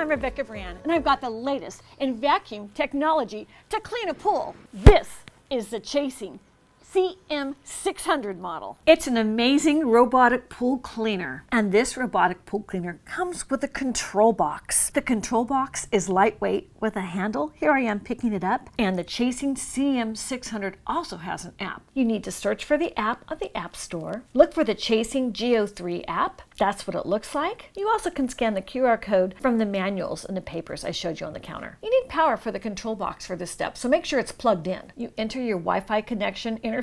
I'm Rebecca Brand, and I've got the latest in vacuum technology to clean a pool. This is the Chasing CM600 model. It's an amazing robotic pool cleaner, and this robotic pool cleaner comes with a control box. The control box is lightweight with a handle. Here I am picking it up, and the Chasing CM600 also has an app. You need to search for the app on the App Store. Look for the Chasing Go3 app. That's what it looks like. You also can scan the QR code from the manuals and the papers I showed you on the counter. You need power for the control box for this step, so make sure it's plugged in. You enter your Wi-Fi connection interface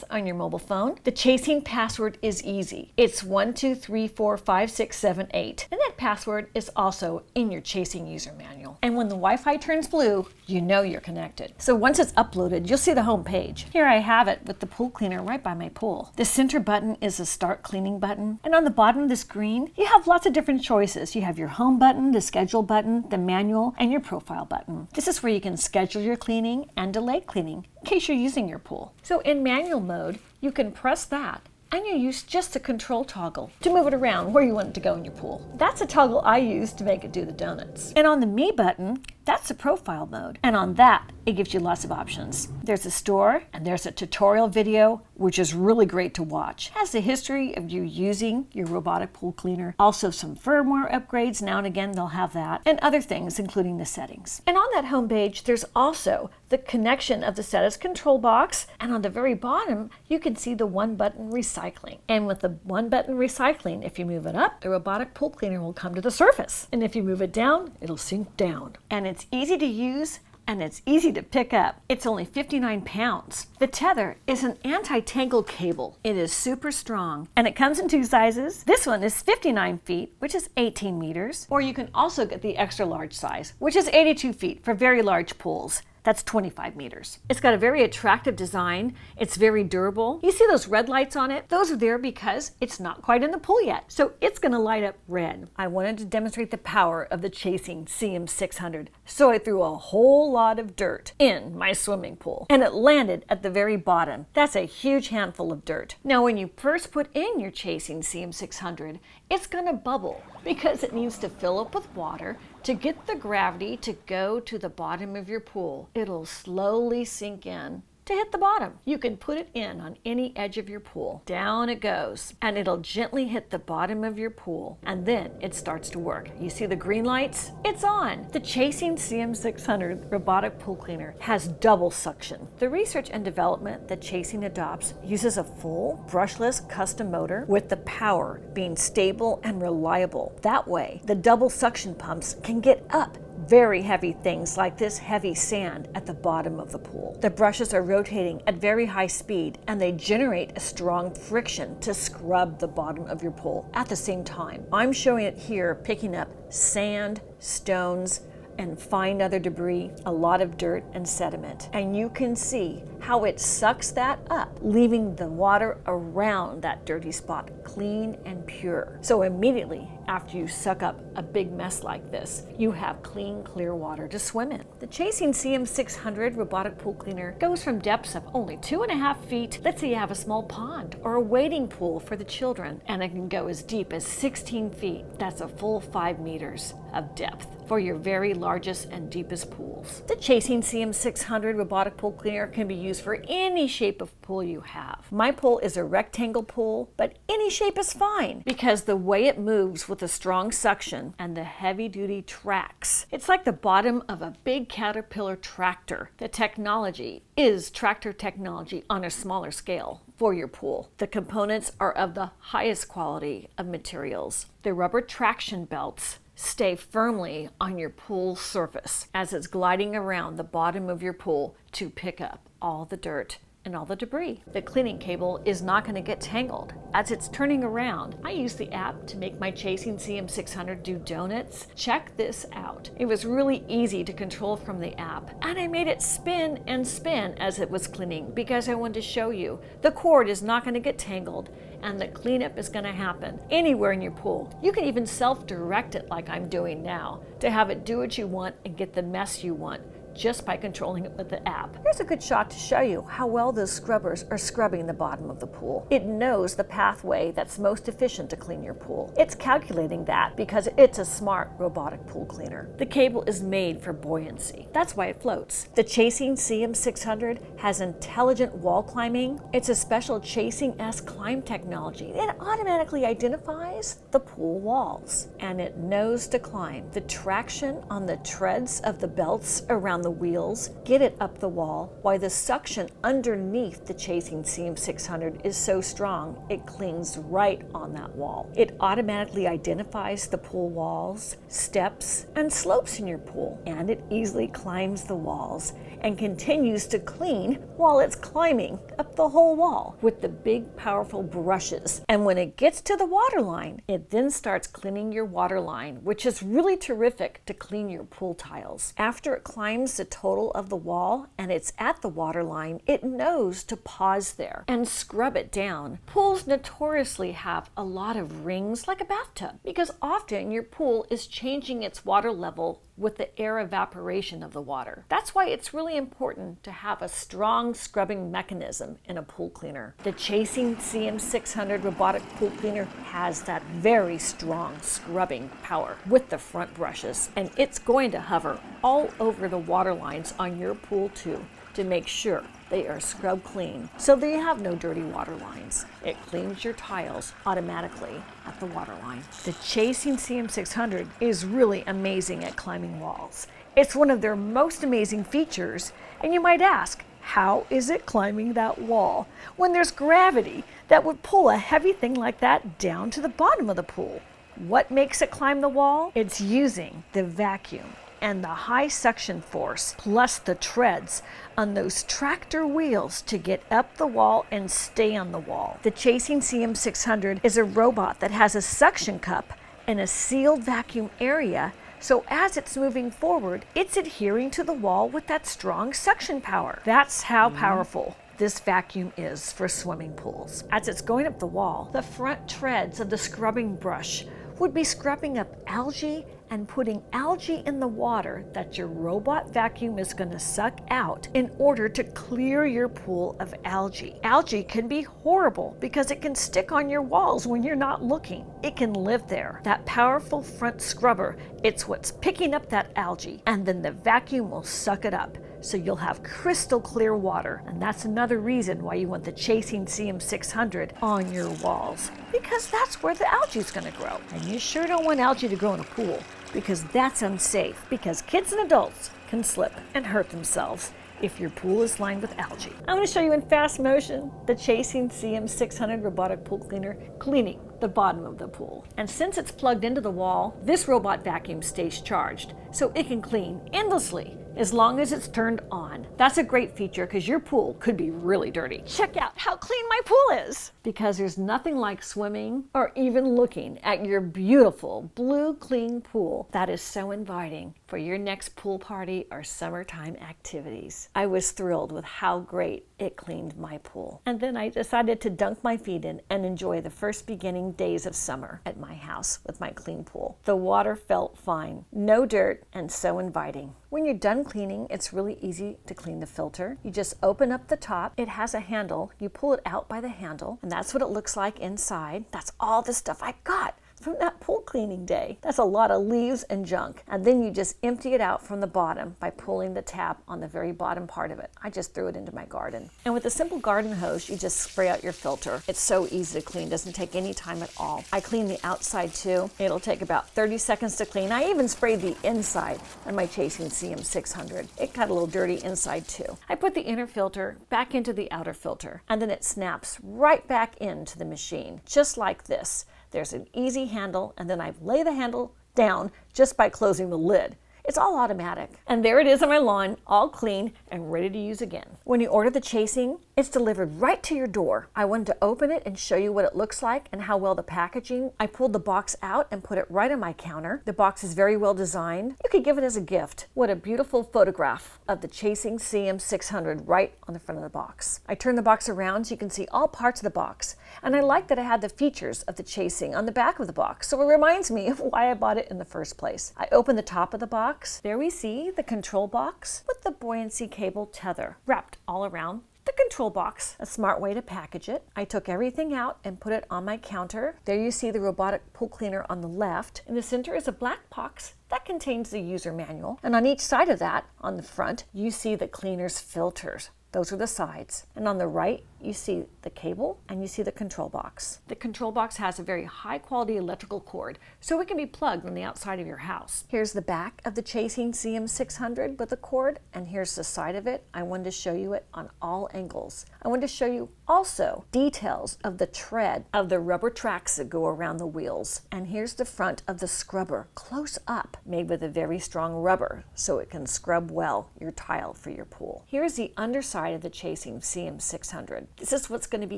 on your mobile phone. The Chasing password is easy. It's 12345678, and that password is also in your Chasing user manual. And when the Wi-Fi turns blue, you know you're connected. So once it's uploaded, you'll see the home page. Here I have it with the pool cleaner right by my pool. The center button is a start cleaning button, and on the bottom of the screen, you have lots of different choices. You have your home button, the schedule button, the manual, and your profile button. This is where you can schedule your cleaning and delay cleaning in case you're using your pool. So in manual mode, you can press that, and you use just the control toggle to move it around where you want it to go in your pool. That's a toggle I use to make it do the donuts. And on the Me button, that's the profile mode. And on that, it gives you lots of options. There's a store, and there's a tutorial video, which is really great to watch. It has the history of you using your robotic pool cleaner. Also some firmware upgrades, now and again they'll have that, and other things, including the settings. And on that home page, there's also the connection of the status control box, and on the very bottom, you can see the one button recycling. And with the one button recycling, if you move it up, the robotic pool cleaner will come to the surface. And if you move it down, it'll sink down. And it's easy to use, and it's easy to pick up. It's only 59 pounds. The tether is an anti-tangle cable. It is super strong, and it comes in two sizes. This one is 59 feet, which is 18 meters, or you can also get the extra large size, which is 82 feet for very large pools. That's 25 meters. It's got a very attractive design. It's very durable. You see those red lights on it? Those are there because it's not quite in the pool yet. So it's gonna light up red. I wanted to demonstrate the power of the Chasing CM600. So I threw a whole lot of dirt in my swimming pool, and it landed at the very bottom. That's a huge handful of dirt. Now, when you first put in your Chasing CM600, it's gonna bubble because it needs to fill up with water to get the gravity to go to the bottom of your pool. It'll slowly sink in to hit the bottom. You can put it in on any edge of your pool. Down it goes, and it'll gently hit the bottom of your pool, and then it starts to work. You see the green lights? It's on. The Chasing CM600 robotic pool cleaner has double suction. The research and development that Chasing adopts uses a full brushless custom motor with the power being stable and reliable. That way, the double suction pumps can get up very heavy things like this heavy sand at the bottom of the pool. The brushes are rotating at very high speed, and they generate a strong friction to scrub the bottom of your pool at the same time. I'm showing it here, picking up sand, stones, and fine other debris, a lot of dirt and sediment. And you can see how it sucks that up, leaving the water around that dirty spot clean and pure. So immediately after you suck up a big mess like this, you have clean, clear water to swim in. The Chasing CM600 robotic pool cleaner goes from depths of only 2.5 feet. Let's say you have a small pond or a wading pool for the children, and it can go as deep as 16 feet. That's a full 5 meters of depth for your very largest and deepest pools. The Chasing CM600 robotic pool cleaner can be used for any shape of pool you have. My pool is a rectangle pool, but any shape is fine because the way it moves with the strong suction and the heavy-duty tracks, it's like the bottom of a big Caterpillar tractor. The technology is tractor technology on a smaller scale for your pool. The components are of the highest quality of materials. The rubber traction belts stay firmly on your pool surface as it's gliding around the bottom of your pool to pick up all the dirt and all the debris. The cleaning cable is not going to get tangled as it's turning around. I use the app to make my Chasing CM600 do donuts. Check this out. It was really easy to control from the app, and I made it spin and spin as it was cleaning because I wanted to show you the cord is not going to get tangled, and the cleanup is going to happen anywhere in your pool. You can even self-direct it like I'm doing now to have it do what you want and get the mess you want just by controlling it with the app. Here's a good shot to show you how well those scrubbers are scrubbing the bottom of the pool. It knows the pathway that's most efficient to clean your pool. It's calculating that because it's a smart robotic pool cleaner. The cable is made for buoyancy. That's why it floats. The Chasing CM600 has intelligent wall climbing. It's a special Chasing S climb technology. It automatically identifies the pool walls, and it knows to climb. The traction on the treads of the belts around the wheels get it up the wall, while the suction underneath the Chasing CM600 is so strong it clings right on that wall. It automatically identifies the pool walls, steps, and slopes in your pool, and it easily climbs the walls and continues to clean while it's climbing up the whole wall with the big powerful brushes. And when it gets to the waterline, it then starts cleaning your waterline, which is really terrific to clean your pool tiles. After it climbs the total of the wall and it's at the waterline, it knows to pause there and scrub it down. Pools notoriously have a lot of rings like a bathtub because often your pool is changing its water level with the air evaporation of the water. That's why it's really important to have a strong scrubbing mechanism in a pool cleaner. The Chasing CM600 robotic pool cleaner has that very strong scrubbing power with the front brushes, and it's going to hover all over the water lines on your pool too to make sure they are scrubbed clean so that you have no dirty water lines. It cleans your tiles automatically at the water line. The Chasing CM600 is really amazing at climbing walls. It's one of their most amazing features, and you might ask, how is it climbing that wall when there's gravity that would pull a heavy thing like that down to the bottom of the pool? What makes it climb the wall? It's using the vacuum and the high suction force, plus the treads on those tractor wheels to get up the wall and stay on the wall. The Chasing CM600 is a robot that has a suction cup and a sealed vacuum area, so as it's moving forward, it's adhering to the wall with that strong suction power. That's how powerful this vacuum is for swimming pools. As it's going up the wall, the front treads of the scrubbing brush would be scrubbing up algae and putting algae in the water that your robot vacuum is going to suck out in order to clear your pool of algae. Algae can be horrible because it can stick on your walls when you're not looking. It can live there. That powerful front scrubber, it's what's picking up that algae, and then the vacuum will suck it up. So you'll have crystal clear water, and that's another reason why you want the Chasing CM600 on your walls, because that's where the algae is going to grow. And you sure don't want algae to grow in a pool, because that's unsafe, because kids and adults can slip and hurt themselves if your pool is lined with algae. I'm going to show you in fast motion the Chasing CM600 robotic pool cleaner cleaning the bottom of the pool. And since it's plugged into the wall, this robot vacuum stays charged, so it can clean endlessly as long as it's turned on. That's a great feature because your pool could be really dirty. Check out how clean my pool is, because there's nothing like swimming or even looking at your beautiful blue clean pool that is so inviting for your next pool party or summertime activities. I was thrilled with how great it cleaned my pool. And then I decided to dunk my feet in and enjoy the first beginning days of summer at my house with my clean pool. The water felt fine, no dirt, and so inviting. When you're done cleaning, it's really easy to clean the filter. You just open up the top. It has a handle. You pull it out by the handle, and that's what it looks like inside. That's all the stuff I got from that pool cleaning day. That's a lot of leaves and junk. And then you just empty it out from the bottom by pulling the tab on the very bottom part of it. I just threw it into my garden. And with a simple garden hose, you just spray out your filter. It's so easy to clean, doesn't take any time at all. I clean the outside too. It'll take about 30 seconds to clean. I even sprayed the inside on my Chasing CM600. It got a little dirty inside too. I put the inner filter back into the outer filter, and then it snaps right back into the machine, just like this. There's an easy handle, and then I lay the handle down just by closing the lid. It's all automatic. And there it is on my lawn, all clean and ready to use again. When you order the Chasing, it's delivered right to your door. I wanted to open it and show you what it looks like and how well the packaging. I pulled the box out and put it right on my counter. The box is very well designed. You could give it as a gift. What a beautiful photograph of the Chasing CM600 right on the front of the box. I turned the box around so you can see all parts of the box. And I like that I had the features of the Chasing on the back of the box, so it reminds me of why I bought it in the first place. I opened the top of the box, box, there we see the control box with the buoyancy cable tether wrapped all around the control box. A smart way to package it. I took everything out and put it on my counter. There you see the robotic pool cleaner on the left. In the center is a black box that contains the user manual. And on each side of that, on the front, you see the cleaner's filters. Those are the sides. And on the right, you see the cable and you see the control box. The control box has a very high quality electrical cord, so it can be plugged on the outside of your house. Here's the back of the Chasing CM600 with the cord, and here's the side of it. I wanted to show you it on all angles. I wanted to show you also details of the tread of the rubber tracks that go around the wheels. And here's the front of the scrubber, close up, made with a very strong rubber, so it can scrub well your tile for your pool. Here's the underside of the Chasing CM600. This is what's going to be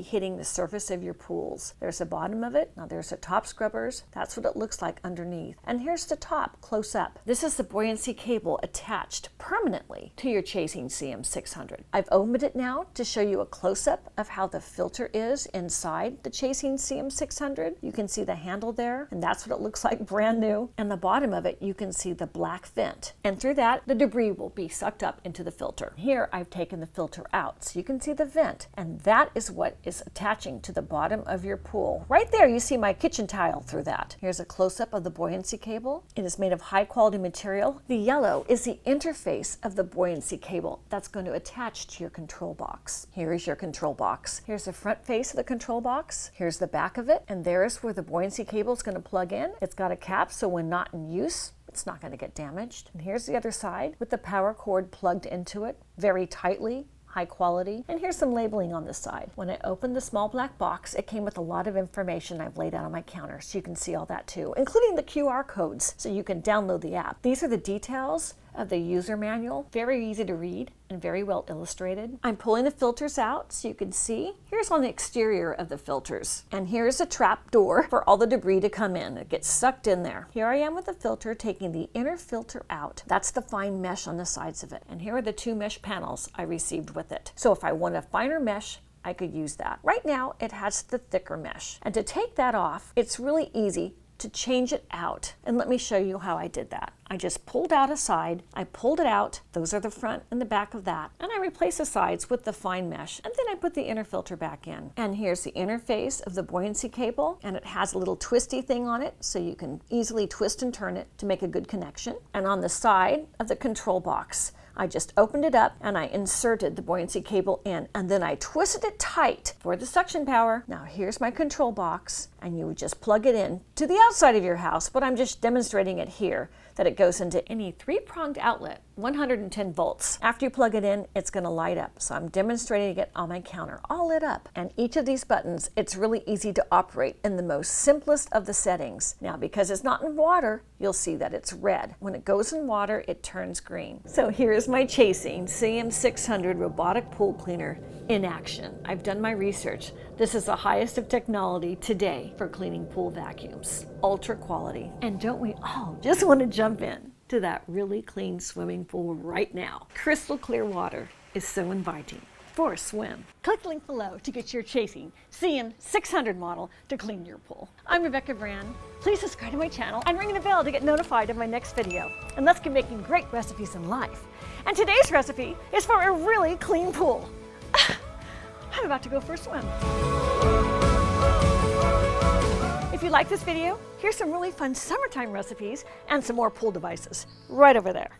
hitting the surface of your pools. There's the bottom of it. Now there's the top scrubbers. That's what it looks like underneath. And here's the top, close up. This is the buoyancy cable attached permanently to your Chasing CM600. I've opened it now to show you a close-up of how the filter is inside the Chasing CM600. You can see the handle there, and that's what it looks like brand new. And the bottom of it, you can see the black vent. And through that, the debris will be sucked up into the filter. Here, I've taken the filter out, so you can see the vent. And that is what is attaching to the bottom of your pool. Right there, you see my kitchen tile through that. Here's a close-up of the buoyancy cable. It is made of high-quality material. The yellow is the interface of the buoyancy cable that's going to attach to your control box. Here is your control box. Here's the front face of the control box. Here's the back of it, and there is where the buoyancy cable is going to plug in. It's got a cap, so when not in use, it's not going to get damaged. And here's the other side with the power cord plugged into it very tightly. High quality. And here's some labeling on this side. When I opened the small black box, it came with a lot of information I've laid out on my counter, so you can see all that too, including the QR codes, so you can download the app. These are the details of the user manual. Very easy to read and very well illustrated. I'm pulling the filters out so you can see. Here's on the exterior of the filters. And here's a trap door for all the debris to come in. It gets sucked in there. Here I am with the filter, taking the inner filter out. That's the fine mesh on the sides of it. And here are the 2 mesh panels I received with it. So if I want a finer mesh, I could use that. Right now, it has the thicker mesh. And to take that off, it's really easy to change it out. And let me show you how I did that. I just pulled out a side, I pulled it out, those are the front and the back of that, and I replaced the sides with the fine mesh, and then I put the inner filter back in. And here's the interface of the buoyancy cable, and it has a little twisty thing on it, so you can easily twist and turn it to make a good connection. And on the side of the control box, I just opened it up and I inserted the buoyancy cable in, and then I twisted it tight for the suction power. Now here's my control box, and you would just plug it in to the outside of your house, but I'm just demonstrating it here, that it goes into any 3-pronged outlet, 110 volts. After you plug it in, it's going to light up. So I'm demonstrating it on my counter, all lit up. And each of these buttons, it's really easy to operate in the most simplest of the settings. Now, because it's not in water, you'll see that it's red. When it goes in water, it turns green. So here's my Chasing CM600 robotic pool cleaner in action. I've done my research. This is the highest of technology today for cleaning pool vacuums. Ultra quality. And don't we all just want to jump in to that really clean swimming pool right now? Crystal clear water is so inviting for a swim. Click the link below to get your Chasing CM600 model to clean your pool. I'm Rebecca Brand. Please subscribe to my channel and ring the bell to get notified of my next video. And let's get making great recipes in life. And today's recipe is for a really clean pool. I'm about to go for a swim. If you like this video, here's some really fun summertime recipes and some more pool devices right over there.